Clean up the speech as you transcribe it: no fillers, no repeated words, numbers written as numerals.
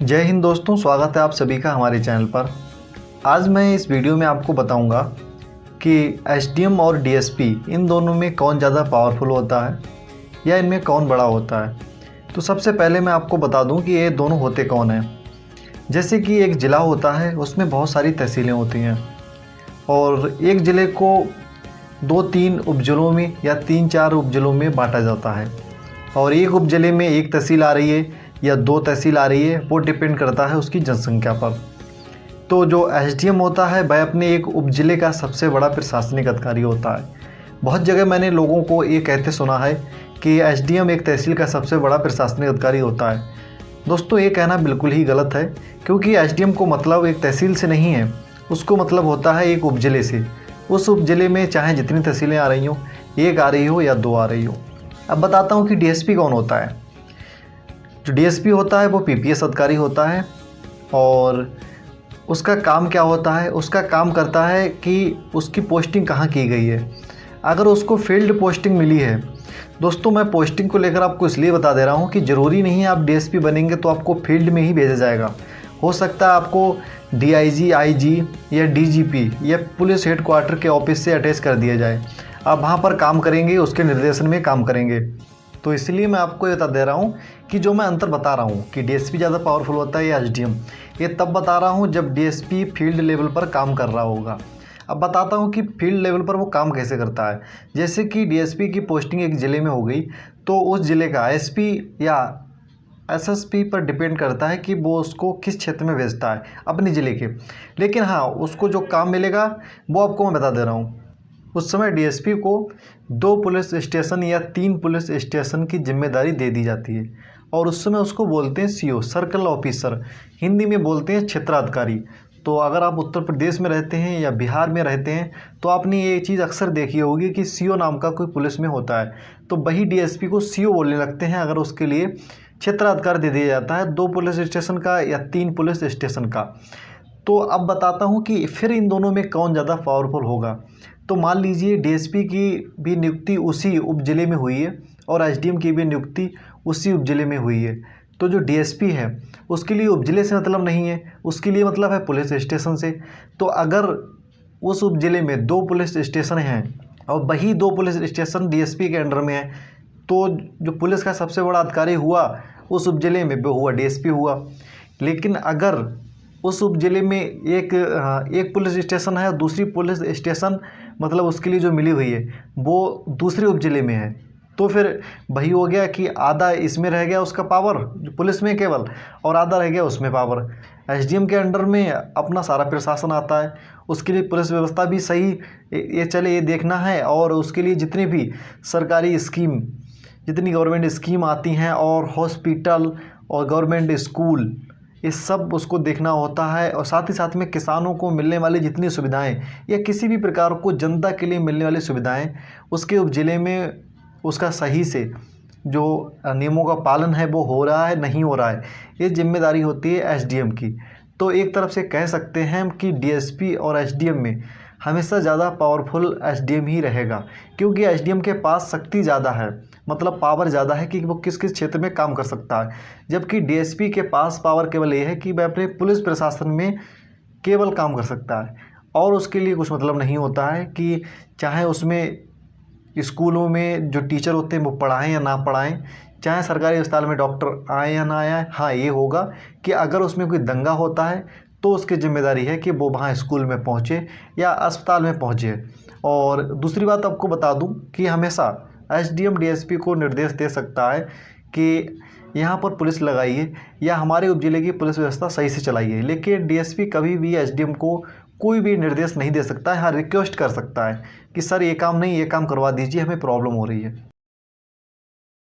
जय हिंद दोस्तों, स्वागत है आप सभी का हमारे चैनल पर। आज मैं इस वीडियो में आपको बताऊंगा कि एसडीएम और डीएसपी इन दोनों में कौन ज़्यादा पावरफुल होता है या इनमें कौन बड़ा होता है। तो सबसे पहले मैं आपको बता दूं कि ये दोनों होते कौन हैं। जैसे कि एक ज़िला होता है, उसमें बहुत सारी तहसीलें होती हैं और एक ज़िले को 2-3 उपज़िलों में या 3-4 उपज़िलों में बांटा जाता है और एक उपज़िले में एक तहसील आ रही है या 2 तहसील आ रही है, वो डिपेंड करता है उसकी जनसंख्या पर। तो जो एसडीएम होता है वह अपने एक उपजिले का सबसे बड़ा प्रशासनिक अधिकारी होता है। बहुत जगह मैंने लोगों को ये कहते सुना है कि एसडीएम एक तहसील का सबसे बड़ा प्रशासनिक अधिकारी होता है। दोस्तों, ये कहना बिल्कुल ही गलत है, क्योंकि एसडीएम को मतलब एक तहसील से नहीं है, उसको मतलब होता है एक उपजिले से। उस उपजिले में चाहे जितनी तहसीलें आ रही हों, एक आ रही हो या 2 आ रही हो। अब बताता हूँ कि डीएसपी कौन होता है। जो डीएसपी होता है वो पीपीएस अधिकारी होता है और उसका काम क्या होता है, उसका काम करता है कि उसकी पोस्टिंग कहाँ की गई है। अगर उसको फील्ड पोस्टिंग मिली है, दोस्तों मैं पोस्टिंग को लेकर आपको इसलिए बता दे रहा हूँ कि ज़रूरी नहीं है आप डीएसपी बनेंगे तो आपको फील्ड में ही भेजा जाएगा। हो सकता है आपको डीआईजी, आईजी या डीजीपी या पुलिस हेडक्वार्टर के ऑफिस से अटैच कर दिया जाए। आप वहाँ पर काम करेंगे, उसके निर्देशन में काम करेंगे। तो इसलिए मैं आपको ये बता दे रहा हूँ कि जो मैं अंतर बता रहा हूँ कि डीएसपी ज़्यादा पावरफुल होता है या एसडीएम, ये तब बता रहा हूँ जब डीएसपी फील्ड लेवल पर काम कर रहा होगा। अब बताता हूँ कि फील्ड लेवल पर वो काम कैसे करता है। जैसे कि डीएसपी की पोस्टिंग एक ज़िले में हो गई तो उस ज़िले का एसपी या एसएसपी पर डिपेंड करता है कि वो उसको किस क्षेत्र में भेजता है अपने ज़िले के। लेकिन हाँ, उसको जो काम मिलेगा वो आपको मैं बता दे रहा हूँ। उस समय डीएसपी को 2 पुलिस स्टेशन या 3 पुलिस स्टेशन की जिम्मेदारी दे दी जाती है और उस समय उसको बोलते हैं सीओ, सर्कल ऑफिसर, हिंदी में बोलते हैं क्षेत्राधिकारी। तो अगर आप उत्तर प्रदेश में रहते हैं या बिहार में रहते हैं तो आपने ये चीज़ अक्सर देखी होगी कि सीओ नाम का कोई पुलिस में होता है, तो वही डीएसपी को सीओ बोलने लगते हैं अगर उसके लिए क्षेत्राधिकार दे दिया जाता है 2 पुलिस स्टेशन का या 3 पुलिस स्टेशन का। तो अब बताता हूँ कि फिर इन दोनों में कौन ज़्यादा पावरफुल होगा। तो मान लीजिए डीएसपी की भी नियुक्ति उसी उपजिले में हुई है और एसडीएम की भी नियुक्ति उसी उपजिले में हुई है। तो जो डीएसपी है उसके लिए उपजिले से मतलब नहीं है, उसके लिए मतलब है पुलिस स्टेशन से। तो अगर उस उपजिले में 2 पुलिस स्टेशन हैं और वही 2 पुलिस स्टेशन डीएसपी के अंडर में है, तो जो पुलिस का सबसे बड़ा अधिकारी हुआ उस उपजिले में वो हुआ डीएसपी हुआ। लेकिन अगर उस उपजिले में एक पुलिस स्टेशन है और दूसरी पुलिस स्टेशन मतलब उसके लिए जो मिली हुई है वो दूसरे उपजिले में है, तो फिर वही हो गया कि आधा इसमें रह गया उसका पावर पुलिस में केवल, और आधा रह गया उसमें पावर। एसडीएम के अंडर में अपना सारा प्रशासन आता है, उसके लिए पुलिस व्यवस्था भी सही ये चले ये देखना है, और उसके लिए जितनी भी सरकारी स्कीम, जितनी गवर्नमेंट स्कीम आती हैं और हॉस्पिटल और गवर्नमेंट स्कूल, ये सब उसको देखना होता है। और साथ ही साथ में किसानों को मिलने वाली जितनी सुविधाएं या किसी भी प्रकार को जनता के लिए मिलने वाली सुविधाएं उसके उपजिले में उसका सही से जो नियमों का पालन है वो हो रहा है नहीं हो रहा है, ये जिम्मेदारी होती है एसडीएम की। तो एक तरफ से कह सकते हैं कि डीएसपी और एसडीएम में हमेशा ज़्यादा पावरफुल एसडीएम ही रहेगा, क्योंकि एसडीएम के पास शक्ति ज़्यादा है, मतलब पावर ज़्यादा है कि वो किस किस क्षेत्र में काम कर सकता है। जबकि डीएसपी के पास पावर केवल ये है कि वह अपने पुलिस प्रशासन में केवल काम कर सकता है और उसके लिए कुछ मतलब नहीं होता है कि चाहे उसमें स्कूलों में जो टीचर होते हैं वो पढ़ाएं या ना पढ़ाएं, चाहे सरकारी अस्पताल में डॉक्टर आए या ना आए। हाँ, ये होगा कि अगर उसमें कोई दंगा होता है तो उसकी जिम्मेदारी है कि वो वहाँ स्कूल में पहुँचे या अस्पताल में पहुँचे। और दूसरी बात आपको बता दूं कि हमेशा एसडीएम डीएसपी को निर्देश दे सकता है कि यहाँ पर पुलिस लगाइए या हमारे उपजिले की पुलिस व्यवस्था सही से चलाइए, लेकिन डीएसपी कभी भी एसडीएम को कोई भी निर्देश नहीं दे सकता है। हाँ, रिक्वेस्ट कर सकता है कि सर ये काम नहीं, ये काम करवा दीजिए, हमें प्रॉब्लम हो रही है।